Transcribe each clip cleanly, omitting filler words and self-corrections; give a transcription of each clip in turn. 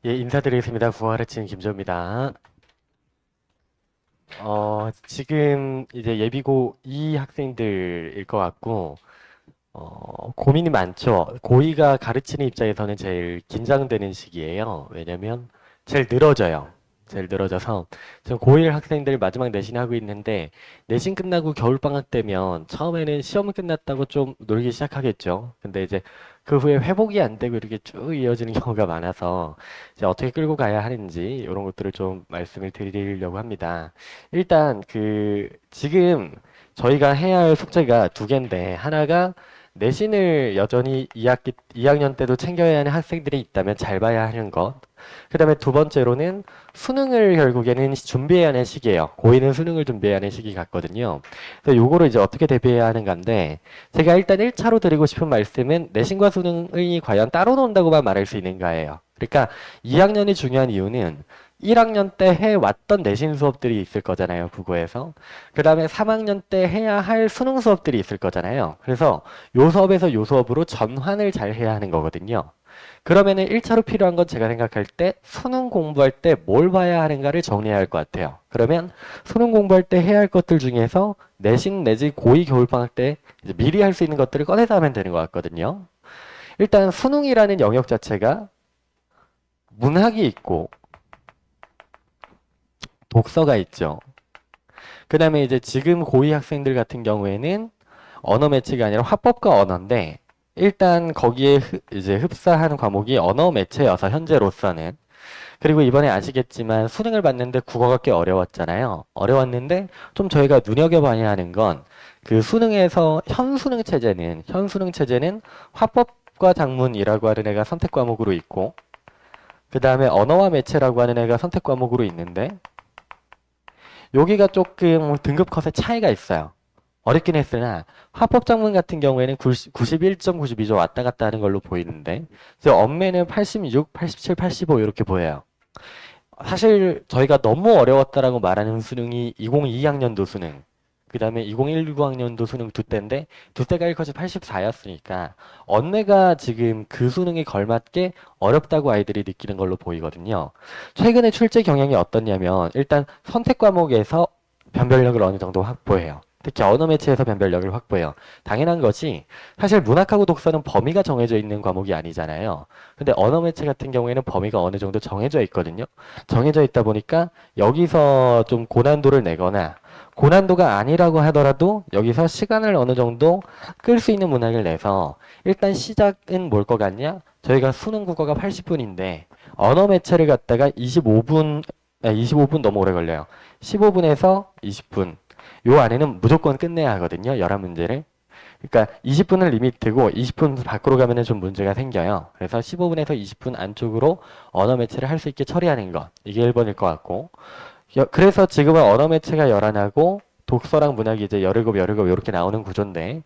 예, 인사드리겠습니다. 구하르친 김조입니다. 지금 이제 예비고 2 학생들일 것 같고, 고민이 많죠. 고2가 가르치는 입장에서는 제일 긴장되는 시기예요. 왜냐면 제일 늘어져요. 제일 늘어져서 지금 고1 학생들 마지막 내신 하고 있는데 내신 끝나고 겨울방학 되면 처음에는 시험 끝났다고 좀 놀기 시작하겠죠. 근데 이제 그 후에 회복이 안 되고 이렇게 쭉 이어지는 경우가 많아서 이제 어떻게 끌고 가야 하는지 이런 것들을 좀 말씀을 드리려고 합니다. 일단 지금 저희가 해야 할 숙제가 두 개인데 하나가 내신을 여전히 2학년 때도 챙겨야 하는 학생들이 있다면 잘 봐야 하는 것. 그 다음에 두 번째로는 수능을 결국에는 준비해야 하는 시기예요. 고2는 수능을 준비해야 하는 시기 같거든요. 그래서 요거를 이제 어떻게 대비해야 하는 건데, 제가 일단 1차로 드리고 싶은 말씀은 내신과 수능이 과연 따로 논다고만 말할 수 있는가예요. 그러니까 2학년이 중요한 이유는 1학년 때 해왔던 내신 수업들이 있을 거잖아요, 국어에서. 그 다음에 3학년 때 해야 할 수능 수업들이 있을 거잖아요. 그래서 요 수업에서 요 수업으로 전환을 잘 해야 하는 거거든요. 그러면은 1차로 필요한 건 제가 생각할 때 수능 공부할 때 뭘 봐야 하는가를 정리해야 할 것 같아요. 그러면 수능 공부할 때 해야 할 것들 중에서 내신 내지 고2 겨울방학 때 이제 미리 할 수 있는 것들을 꺼내서 하면 되는 것 같거든요. 일단 수능이라는 영역 자체가 문학이 있고 독서가 있죠. 그 다음에 이제 지금 고2 학생들 같은 경우에는 언어 매체가 아니라 화법과 언어인데 일단 거기에 이제 흡사하는 과목이 언어 매체여서 현재로서는 그리고 이번에 아시겠지만 수능을 봤는데 국어가 꽤 어려웠잖아요. 어려웠는데 좀 저희가 눈여겨봐야 하는 건 그 수능에서 현 수능 체제는 화법과 작문이라고 하는 애가 선택 과목으로 있고 그 다음에 언어와 매체라고 하는 애가 선택 과목으로 있는데 여기가 조금 등급 컷의 차이가 있어요. 어렵긴 했으나 화법작문 같은 경우에는 91.92점 왔다 갔다 하는 걸로 보이는데 그래서 엄매는 86, 87, 85 이렇게 보여요. 사실 저희가 너무 어려웠다라고 말하는 수능이 2022학년도 수능 그 다음에 2019학년도 수능 두 때인데 두 때가 1컷이 84였으니까 언내가 지금 그 수능에 걸맞게 어렵다고 아이들이 느끼는 걸로 보이거든요. 최근에 출제 경향이 어떻냐면 일단 선택 과목에서 변별력을 어느 정도 확보해요. 특히 언어 매체에서 변별력을 확보해요. 당연한 것이 사실 문학하고 독서는 범위가 정해져 있는 과목이 아니잖아요. 근데 언어 매체 같은 경우에는 범위가 어느 정도 정해져 있거든요. 정해져 있다 보니까 여기서 좀 고난도를 내거나 고난도가 아니라고 하더라도 여기서 시간을 어느 정도 끌 수 있는 문항을 내서 일단 시작은 뭘 것 같냐? 저희가 수능 국어가 80분인데 언어 매체를 갖다가 25분 너무 오래 걸려요. 15분에서 20분. 요 안에는 무조건 끝내야 하거든요. 11문제를. 그러니까 20분을 리미트고 20분 밖으로 가면은 좀 문제가 생겨요. 그래서 15분에서 20분 안쪽으로 언어 매체를 할 수 있게 처리하는 것. 이게 1번일 것 같고. 그래서 지금은 언어 매체가 11하고 독서랑 문학이 이제 17 이렇게 나오는 구조인데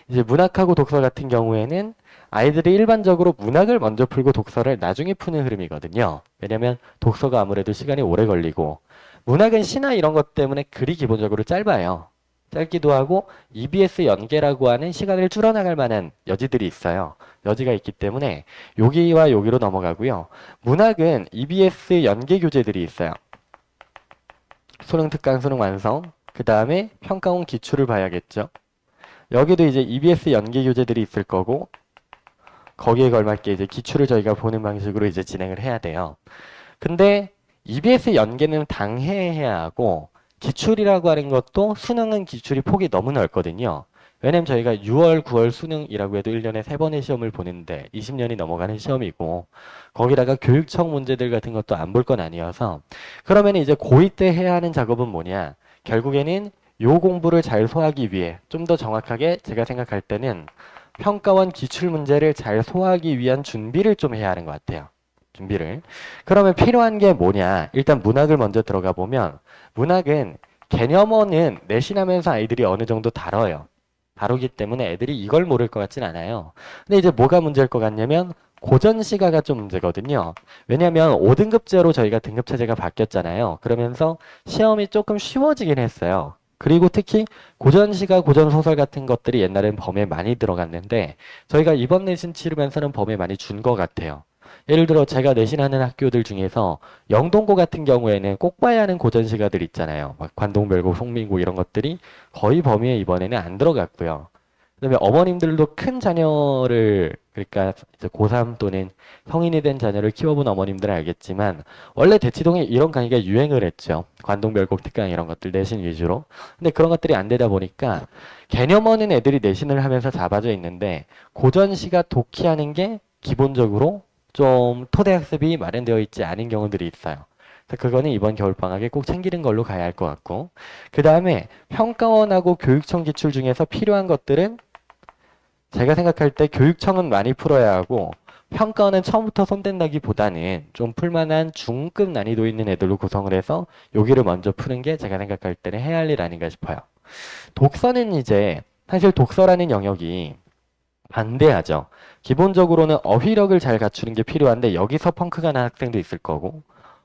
이제 문학하고 독서 같은 경우에는 아이들이 일반적으로 문학을 먼저 풀고 독서를 나중에 푸는 흐름이거든요. 왜냐면 독서가 아무래도 시간이 오래 걸리고 문학은 시나 이런 것 때문에 글이 기본적으로 짧아요. 짧기도 하고 EBS 연계라고 하는 시간을 줄여나갈 만한 여지들이 있어요. 여지가 있기 때문에 여기와 여기로 넘어가고요. 문학은 EBS 연계 교재들이 있어요. 수능 특강, 수능 완성. 그 다음에 평가원 기출을 봐야겠죠. 여기도 이제 EBS 연계 교재들이 있을 거고 거기에 걸맞게 이제 기출을 저희가 보는 방식으로 이제 진행을 해야 돼요. 근데 EBS 연계는 당해야 하고 기출이라고 하는 것도 수능은 기출이 폭이 너무 넓거든요. 왜냐면 저희가 6월, 9월 수능이라고 해도 1년에 3번의 시험을 보는데 20년이 넘어가는 시험이고 거기다가 교육청 문제들 같은 것도 안 볼 건 아니어서 그러면 이제 고2 때 해야 하는 작업은 뭐냐? 결국에는 요 공부를 잘 소화하기 위해 좀 더 정확하게 제가 생각할 때는 평가원 기출 문제를 잘 소화하기 위한 준비를 좀 해야 하는 것 같아요. 준비를. 그러면 필요한 게 뭐냐? 일단 문학을 먼저 들어가 보면 문학은 개념어는 내신하면서 아이들이 어느 정도 다뤄요. 다루기 때문에 애들이 이걸 모를 것 같진 않아요. 근데 이제 뭐가 문제일 것 같냐면 고전 시가가 좀 문제거든요. 왜냐면 5등급제로 저희가 등급 체제가 바뀌었잖아요. 그러면서 시험이 조금 쉬워지긴 했어요. 그리고 특히 고전 시가, 고전 소설 같은 것들이 옛날엔 범위에 많이 들어갔는데 저희가 이번 내신 치르면서는 범위에 많이 준 것 같아요. 예를 들어 제가 내신하는 학교들 중에서 영동고 같은 경우에는 꼭 봐야 하는 고전시가들 있잖아요. 막 관동별고, 송민고 이런 것들이 거의 범위에 이번에는 안 들어갔고요. 그다음에 어머님들도 큰 자녀를 그러니까 이제 고3 또는 성인이 된 자녀를 키워본 어머님들은 알겠지만 원래 대치동에 이런 강의가 유행을 했죠. 관동별곡 특강 이런 것들 내신 위주로. 근데 그런 것들이 안 되다 보니까 개념 없는 애들이 내신을 하면서 잡아져 있는데 고전시가 독해하는 게 기본적으로 좀 토대학습이 마련되어 있지 않은 경우들이 있어요. 그래서 그거는 이번 겨울방학에 꼭 챙기는 걸로 가야 할 것 같고 그 다음에 평가원하고 교육청 기출 중에서 필요한 것들은 제가 생각할 때 교육청은 많이 풀어야 하고 평가원은 처음부터 손댄다기보다는 좀 풀만한 중급 난이도 있는 애들로 구성을 해서 여기를 먼저 푸는 게 제가 생각할 때는 해야 할 일 아닌가 싶어요. 독서는 이제 사실 독서라는 영역이 반대하죠. 기본적으로는 어휘력을 잘 갖추는 게 필요한데 여기서 펑크가 난 학생도 있을 거고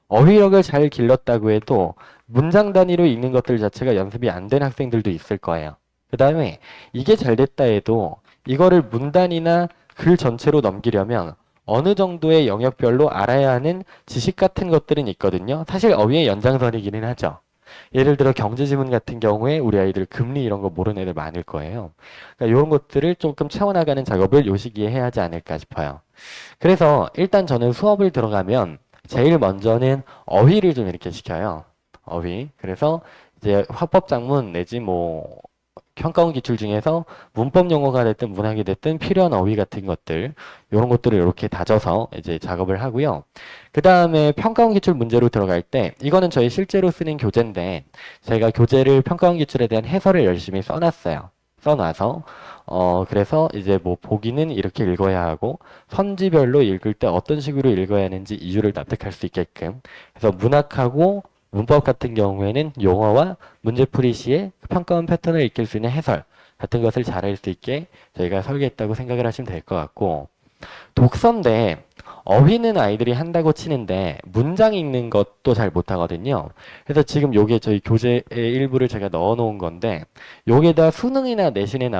어휘력을 잘 길렀다고 해도 문장 단위로 읽는 것들 자체가 연습이 안 된 학생들도 있을 거예요. 그 다음에 이게 잘 됐다 해도 이거를 문단이나 글 전체로 넘기려면 어느 정도의 영역별로 알아야 하는 지식 같은 것들은 있거든요. 사실 어휘의 연장선이기는 하죠. 예를 들어 경제지문 같은 경우에 우리 아이들 금리 이런 거 모르는 애들 많을 거예요. 그러니까 이런 것들을 조금 채워나가는 작업을 요 시기에 해야 하지 않을까 싶어요. 그래서 일단 저는 수업을 들어가면 제일 먼저는 어휘를 좀 이렇게 시켜요. 어휘. 그래서 이제 화법작문 내지 뭐 평가원 기출 중에서 문법 용어가 됐든 문학이 됐든 필요한 어휘 같은 것들 이런 것들을 이렇게 다져서 이제 작업을 하고요. 그 다음에 평가원 기출 문제로 들어갈 때 이거는 저희 실제로 쓰는 교재인데 제가 교재를 평가원 기출에 대한 해설을 열심히 써놨어요. 써놔서 그래서 이제 뭐 보기는 이렇게 읽어야 하고 선지별로 읽을 때 어떤 식으로 읽어야 하는지 이유를 납득할 수 있게끔 그래서 문학하고 문법 같은 경우에는 용어와 문제풀이 시에 평가원 패턴을 익힐 수 있는 해설 같은 것을 잘할 수 있게 저희가 설계했다고 생각을 하시면 될 것 같고 독서인데 어휘는 아이들이 한다고 치는데 문장 읽는 것도 잘 못하거든요. 그래서 지금 요게 저희 교재의 일부를 제가 넣어 놓은 건데 요게다 수능이나 내신에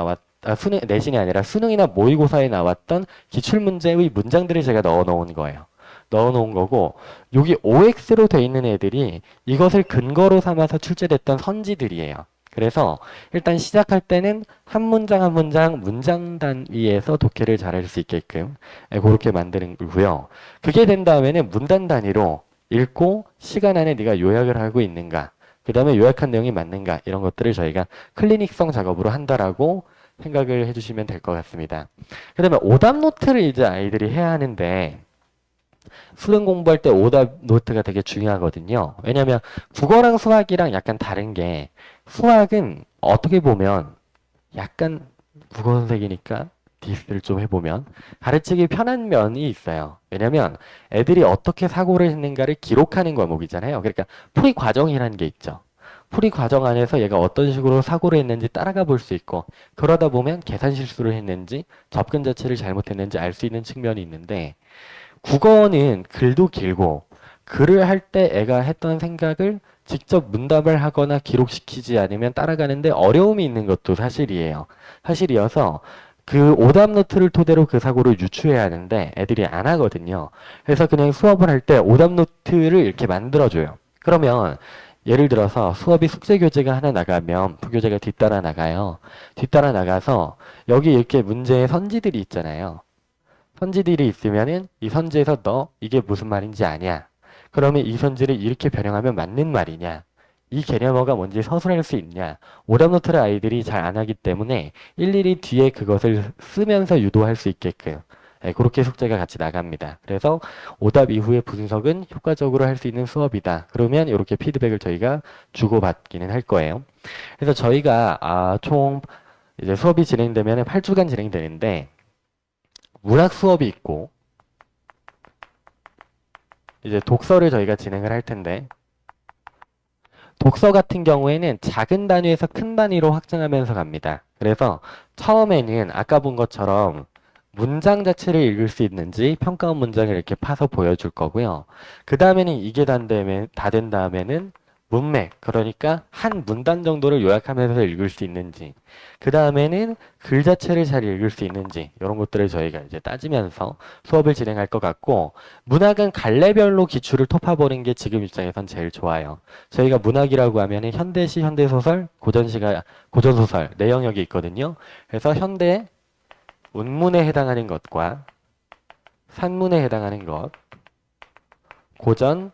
내신이 아니라 수능이나 모의고사에 나왔던 기출문제의 문장들을 제가 넣어 놓은 거예요. 넣어 놓은 거고 여기 OX로 돼 있는 애들이 이것을 근거로 삼아서 출제됐던 선지들이에요. 그래서 일단 시작할 때는 한 문장 한 문장 문장 단위에서 독해를 잘할 수 있게끔 그렇게 만드는 거고요. 그게 된 다음에는 문단 단위로 읽고 시간 안에 네가 요약을 하고 있는가 그 다음에 요약한 내용이 맞는가 이런 것들을 저희가 클리닉성 작업으로 한다라고 생각을 해주시면 될 것 같습니다. 그 다음에 오답 노트를 이제 아이들이 해야 하는데 수능 공부할 때 오답 노트가 되게 중요하거든요. 왜냐면 국어랑 수학이랑 약간 다른 게 수학은 어떻게 보면 약간 국어 선생이니까 디스를 좀 해보면 가르치기 편한 면이 있어요. 왜냐면 애들이 어떻게 사고를 했는가를 기록하는 과목이잖아요. 그러니까 풀이 과정이라는 게 있죠. 풀이 과정 안에서 얘가 어떤 식으로 사고를 했는지 따라가 볼 수 있고 그러다 보면 계산 실수를 했는지 접근 자체를 잘못했는지 알 수 있는 측면이 있는데 국어는 글도 길고 글을 할 때 애가 했던 생각을 직접 문답을 하거나 기록시키지 않으면 따라가는데 어려움이 있는 것도 사실이에요. 사실이어서 그 오답 노트를 토대로 그 사고를 유추해야 하는데 애들이 안 하거든요. 그래서 그냥 수업을 할 때 오답 노트를 이렇게 만들어줘요. 그러면 예를 들어서 수업이 숙제 교재가 하나 나가면 부교재가 뒤따라 나가요. 뒤따라 나가서 여기 이렇게 문제의 선지들이 있잖아요. 선지들이 있으면은 이 선지에서 너 이게 무슨 말인지 아냐? 그러면 이 선지를 이렇게 변형하면 맞는 말이냐? 이 개념어가 뭔지 서술할 수 있냐? 오답노트를 아이들이 잘 안 하기 때문에 일일이 뒤에 그것을 쓰면서 유도할 수 있게끔 그렇게 숙제가 같이 나갑니다. 그래서 오답 이후의 분석은 효과적으로 할 수 있는 수업이다. 그러면 이렇게 피드백을 저희가 주고받기는 할 거예요. 그래서 저희가 총 이제 수업이 진행되면 8주간 진행되는데 문학 수업이 있고 이제 독서를 저희가 진행을 할 텐데 독서 같은 경우에는 작은 단위에서 큰 단위로 확장하면서 갑니다. 그래서 처음에는 아까 본 것처럼 문장 자체를 읽을 수 있는지 평가원 문장을 이렇게 파서 보여줄 거고요. 그 다음에는 이게 다 된 다음에는 문맥, 그러니까 한 문단 정도를 요약하면서 읽을 수 있는지, 그 다음에는 글 자체를 잘 읽을 수 있는지, 이런 것들을 저희가 이제 따지면서 수업을 진행할 것 같고, 문학은 갈래별로 기출을 토파보는 게 지금 입장에선 제일 좋아요. 저희가 문학이라고 하면은 현대시, 현대소설, 고전시가, 고전소설, 내 영역이 있거든요. 그래서 현대 운문에 해당하는 것과 산문에 해당하는 것, 고전,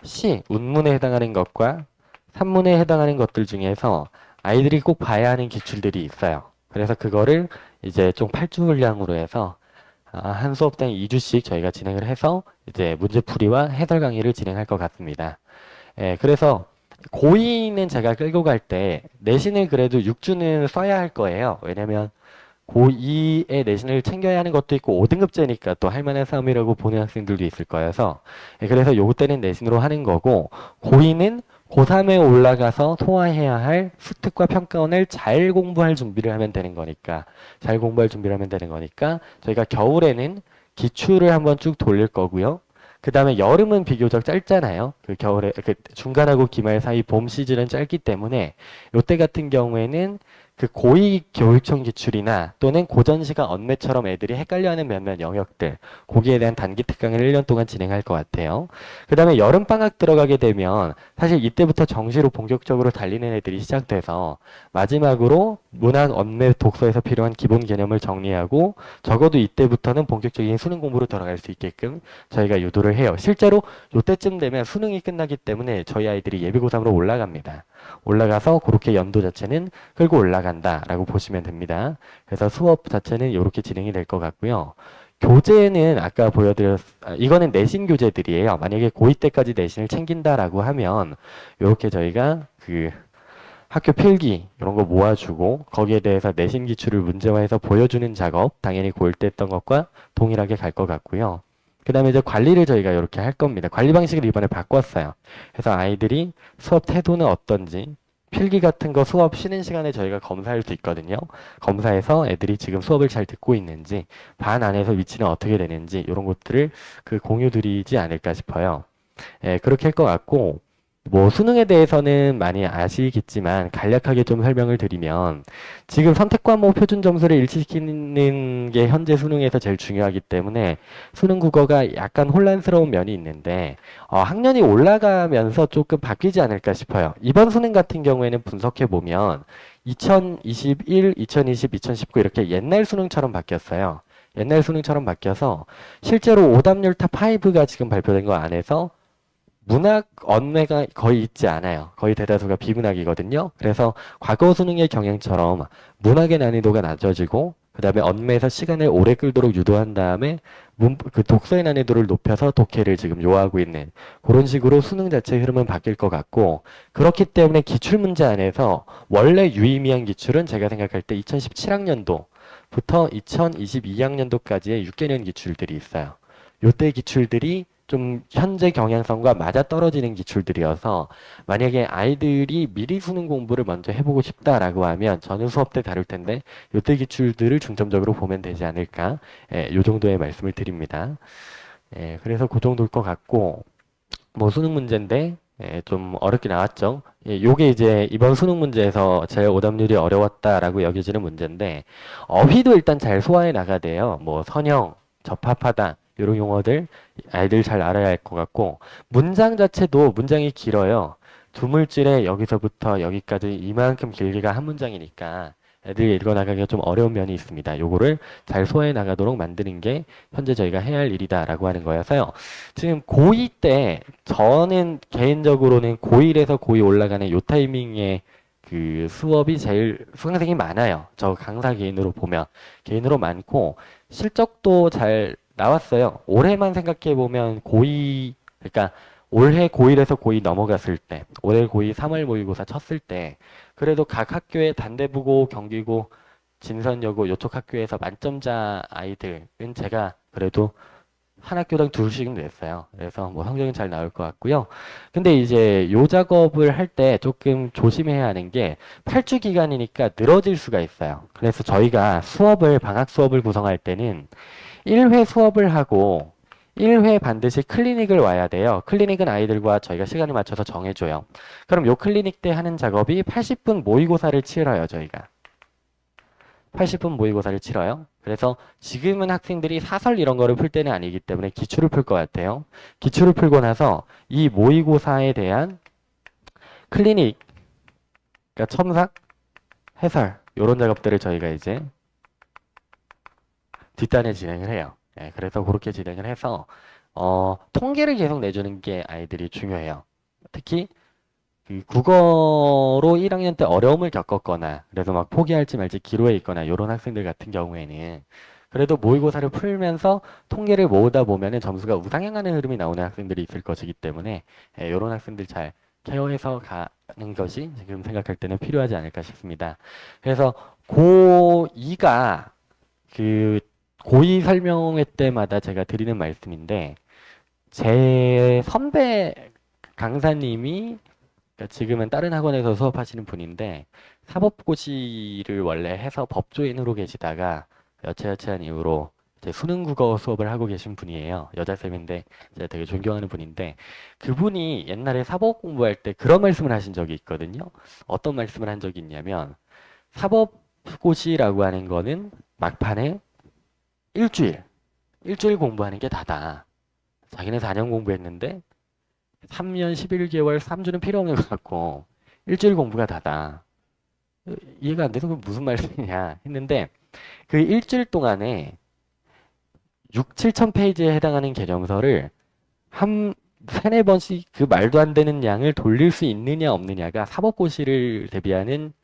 시, 운문에 해당하는 것과 산문에 해당하는 것들 중에서 아이들이 꼭 봐야 하는 기출들이 있어요. 그래서 그거를 이제 좀 8주 분량으로 해서 한 수업당 2주씩 저희가 진행을 해서 이제 문제풀이와 해설 강의를 진행할 것 같습니다. 예, 그래서 고2는 제가 끌고 갈 때 내신을 그래도 6주는 써야 할 거예요. 왜냐면 고2의 내신을 챙겨야 하는 것도 있고 5등급제니까 또 할 만한 싸움이라고 보는 학생들도 있을 거여서 예, 그래서 요거 때는 내신으로 하는 거고 고2는 고3에 올라가서 소화해야 할 수특과 평가원을 잘 공부할 준비를 하면 되는 거니까 잘 공부할 준비를 하면 되는 거니까 저희가 겨울에는 기출을 한번 쭉 돌릴 거고요. 그 다음에 여름은 비교적 짧잖아요. 그 겨울에 그 중간하고 기말 사이 봄 시즌은 짧기 때문에 요때 같은 경우에는 그 고2 교육청 기출이나 또는 고전시가 언매처럼 애들이 헷갈려하는 몇몇 영역들 거기에 대한 단기 특강을 1년 동안 진행할 것 같아요. 그 다음에 여름방학 들어가게 되면 사실 이때부터 정시로 본격적으로 달리는 애들이 시작돼서 마지막으로 문학 언매 독서에서 필요한 기본 개념을 정리하고 적어도 이때부터는 본격적인 수능 공부로 들어갈 수 있게끔 저희가 유도를 해요. 실제로 이때쯤 되면 수능이 끝나기 때문에 저희 아이들이 예비고3으로 올라갑니다. 올라가서 그렇게 연도 자체는 끌고 올라간다라고 보시면 됩니다. 그래서 수업 자체는 이렇게 진행이 될 것 같고요. 교재는 아까 이거는 내신 교재들이에요. 만약에 고2 때까지 내신을 챙긴다라고 하면 이렇게 저희가 그 학교 필기 이런 거 모아주고 거기에 대해서 내신 기출을 문제화해서 보여주는 작업 당연히 고1 때 했던 것과 동일하게 갈 것 같고요. 그 다음에 이제 관리를 저희가 이렇게 할 겁니다. 관리 방식을 이번에 바꿨어요. 그래서 아이들이 수업 태도는 어떤지 필기 같은 거 수업 쉬는 시간에 저희가 검사할 수 있거든요. 검사해서 애들이 지금 수업을 잘 듣고 있는지 반 안에서 위치는 어떻게 되는지 이런 것들을 그 공유 드리지 않을까 싶어요. 예, 그렇게 할 것 같고 뭐 수능에 대해서는 많이 아시겠지만 간략하게 좀 설명을 드리면 지금 선택 과목 표준 점수를 일치시키는 게 현재 수능에서 제일 중요하기 때문에 수능 국어가 약간 혼란스러운 면이 있는데 학년이 올라가면서 조금 바뀌지 않을까 싶어요. 이번 수능 같은 경우에는 분석해 보면 2021, 2020, 2019 이렇게 옛날 수능처럼 바뀌었어요. 옛날 수능처럼 바뀌어서 실제로 오답률 탑5가 지금 발표된 거 안에서 문학 언어가 거의 있지 않아요. 거의 대다수가 비문학이거든요. 그래서 과거 수능의 경향처럼 문학의 난이도가 낮아지고 그 다음에 언어에서 시간을 오래 끌도록 유도한 다음에 그 독서의 난이도를 높여서 독해를 지금 요하고 있는 그런 식으로 수능 자체의 흐름은 바뀔 것 같고 그렇기 때문에 기출문제 안에서 원래 유의미한 기출은 제가 생각할 때 2017학년도부터 2022학년도까지의 6개년 기출들이 있어요. 요때 기출들이 좀 현재 경향성과 맞아떨어지는 기출들이어서 만약에 아이들이 미리 수능 공부를 먼저 해보고 싶다라고 하면 저는 수업 때 다룰 텐데 요때 기출들을 중점적으로 보면 되지 않을까 요 정도의 말씀을 드립니다. 그래서 그 정도일 것 같고 뭐 수능 문제인데 좀 어렵게 나왔죠. 요게 이제 이번 수능 문제에서 제일 오답률이 어려웠다라고 여겨지는 문제인데 어휘도 일단 잘 소화해 나가야 돼요. 뭐 선형, 접합하다 이런 용어들 아이들 잘 알아야 할 것 같고 문장 자체도 문장이 길어요. 두 물질에 여기서부터 여기까지 이만큼 길기가 한 문장이니까 애들이 읽어나가기가 좀 어려운 면이 있습니다. 요거를 잘 소화해 나가도록 만드는 게 현재 저희가 해야 할 일이다라고 하는 거여서요. 지금 고2 때 저는 개인적으로는 고1에서 고2 올라가는 요 타이밍에 그 수업이 제일 수강생이 많아요. 저 강사 개인으로 보면 개인으로 많고 실적도 잘 나왔어요. 올해만 생각해 보면 고2 그러니까 올해 고1에서 고2 넘어갔을 때 올해 고2 3월 모의고사 쳤을 때 그래도 각 학교의 단대부고 경기고 진선여고 요쪽 학교에서 만점자 아이들은 제가 그래도 한 학교당 둘씩은 냈어요. 그래서 뭐 성적은 잘 나올 것 같고요. 근데 이제 요 작업을 할 때 조금 조심해야 하는 게 8주 기간이니까 늘어질 수가 있어요. 그래서 저희가 방학 수업을 구성할 때는 1회 수업을 하고 1회 반드시 클리닉을 와야 돼요. 클리닉은 아이들과 저희가 시간을 맞춰서 정해줘요. 그럼 요 클리닉 때 하는 작업이 80분 모의고사를 치러요, 저희가. 80분 모의고사를 치러요. 그래서 지금은 학생들이 사설 이런 거를 풀 때는 아니기 때문에 기출을 풀 것 같아요. 기출을 풀고 나서 이 모의고사에 대한 클리닉, 그러니까 첨삭, 해설, 이런 작업들을 저희가 이제 뒷단에 진행을 해요. 예, 그래서 그렇게 진행을 해서 통계를 계속 내주는 게 아이들이 중요해요. 특히 그 국어로 1학년 때 어려움을 겪었거나 그래서 막 포기할지 말지 기로에 있거나 이런 학생들 같은 경우에는 그래도 모의고사를 풀면서 통계를 모으다 보면은 점수가 우상향하는 흐름이 나오는 학생들이 있을 것이기 때문에 이런 학생들 잘 케어해서 가는 것이 지금 생각할 때는 필요하지 않을까 싶습니다. 그래서 고2가 그 고2 설명회 때마다 제가 드리는 말씀인데 제 선배 강사님이 그러니까 지금은 다른 학원에서 수업하시는 분인데 사법고시를 원래 해서 법조인으로 계시다가 여차여차한 이유로 이제 수능 국어 수업을 하고 계신 분이에요. 여자쌤인데 제가 되게 존경하는 분인데 그분이 옛날에 사법 공부할 때 그런 말씀을 하신 적이 있거든요. 어떤 말씀을 한 적이 있냐면 사법고시라고 하는 거는 막판에 일주일 공부하는 게 다다. 자기는 4년 공부했는데 3년 11개월 3주는 필요 없는 것 같고 일주일 공부가 다다. 이해가 안 돼서 그 무슨 말씀이냐 했는데 그 일주일 동안에 6, 7천 페이지에 해당하는 개념서를 한 세네 번씩 그 말도 안 되는 양을 돌릴 수 있느냐 없느냐가 사법고시를 대비하는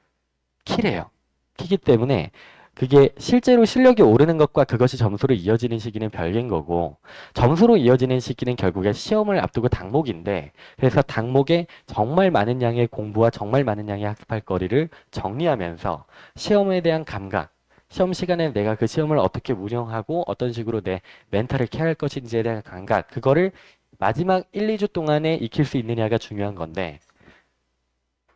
키래요. 키기 때문에 그게 실제로 실력이 오르는 것과 그것이 점수로 이어지는 시기는 별개인 거고 점수로 이어지는 시기는 결국에 시험을 앞두고 당목인데 그래서 당목에 정말 많은 양의 공부와 정말 많은 양의 학습할 거리를 정리하면서 시험에 대한 감각 시험 시간에 내가 그 시험을 어떻게 운영하고 어떤 식으로 내 멘탈을 케어할 것인지에 대한 감각 그거를 마지막 1, 2주 동안에 익힐 수 있느냐가 중요한 건데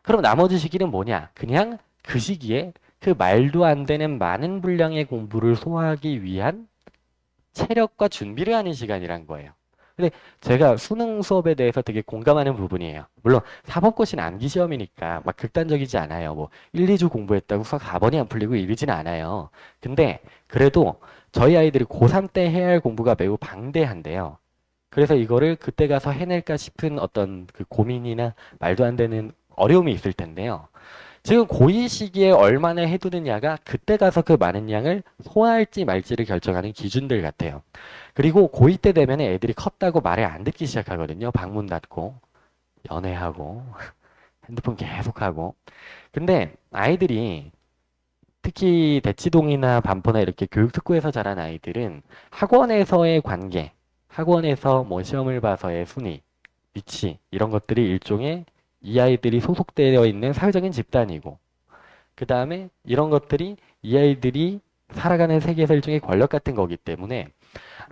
그럼 나머지 시기는 뭐냐? 그냥 그 시기에 그 말도 안 되는 많은 분량의 공부를 소화하기 위한 체력과 준비를 하는 시간이란 거예요. 근데 제가 수능 수업에 대해서 되게 공감하는 부분이에요. 물론 사법고시는 암기 시험이니까 막 극단적이지 않아요. 뭐 1, 2주 공부했다고 수학 4번이 안 풀리고 이러진 않아요. 근데 그래도 저희 아이들이 고3 때 해야 할 공부가 매우 방대한데요. 그래서 이거를 그때 가서 해낼까 싶은 어떤 그 고민이나 말도 안 되는 어려움이 있을 텐데요. 지금 고2 시기에 얼마나 해두느냐가 그때 가서 그 많은 양을 소화할지 말지를 결정하는 기준들 같아요. 그리고 고2 때 되면 애들이 컸다고 말을 안 듣기 시작하거든요. 방문 닫고, 연애하고, 핸드폰 계속하고. 근데 아이들이 특히 대치동이나 반포나 이렇게 교육특구에서 자란 아이들은 학원에서의 관계, 학원에서 뭐 시험을 봐서의 순위, 위치, 이런 것들이 일종의 이 아이들이 소속되어 있는 사회적인 집단이고, 그 다음에 이런 것들이 이 아이들이 살아가는 세계에서 일종의 권력 같은 거기 때문에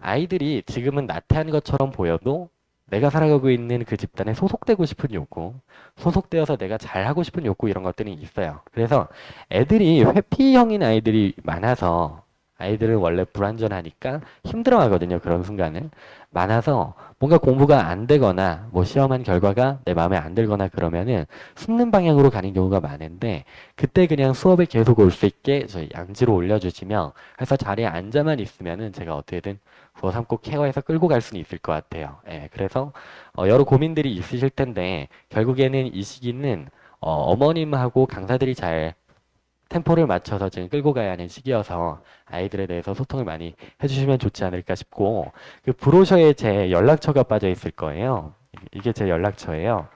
아이들이 지금은 나태한 것처럼 보여도 내가 살아가고 있는 그 집단에 소속되고 싶은 욕구, 소속되어서 내가 잘하고 싶은 욕구 이런 것들이 있어요. 그래서 애들이 회피형인 아이들이 많아서 아이들은 원래 불완전하니까 힘들어하거든요. 그런 순간을. 많아서 뭔가 공부가 안 되거나 뭐 시험한 결과가 내 마음에 안 들거나 그러면은 숨는 방향으로 가는 경우가 많은데 그때 그냥 수업에 계속 올 수 있게 저희 양지로 올려주시면 해서 자리에 앉아만 있으면은 제가 어떻게든 구워 삶고 케어해서 끌고 갈 수는 있을 것 같아요. 예, 그래서 여러 고민들이 있으실 텐데 결국에는 이 시기는 어머님하고 강사들이 잘 템포를 맞춰서 지금 끌고 가야 하는 시기여서 아이들에 대해서 소통을 많이 해주시면 좋지 않을까 싶고 그 브로셔에 제 연락처가 빠져 있을 거예요. 이게 제 연락처예요.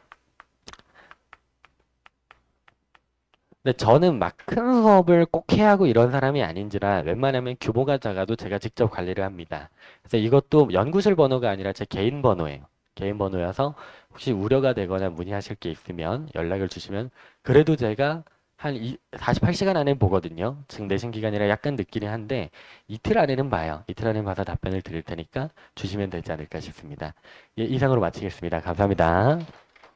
근데 저는 막 큰 수업을 꼭 해야 하고 이런 사람이 아닌지라 웬만하면 규모가 작아도 제가 직접 관리를 합니다. 그래서 이것도 연구실 번호가 아니라 제 개인 번호예요. 개인 번호여서 혹시 우려가 되거나 문의하실 게 있으면 연락을 주시면 그래도 제가 한 48시간 안에 보거든요. 지금 내신 기간이라 약간 늦기는 한데 이틀 안에는 봐요. 이틀 안에 봐서 답변을 드릴 테니까 주시면 되지 않을까 싶습니다. 예, 이상으로 마치겠습니다. 감사합니다.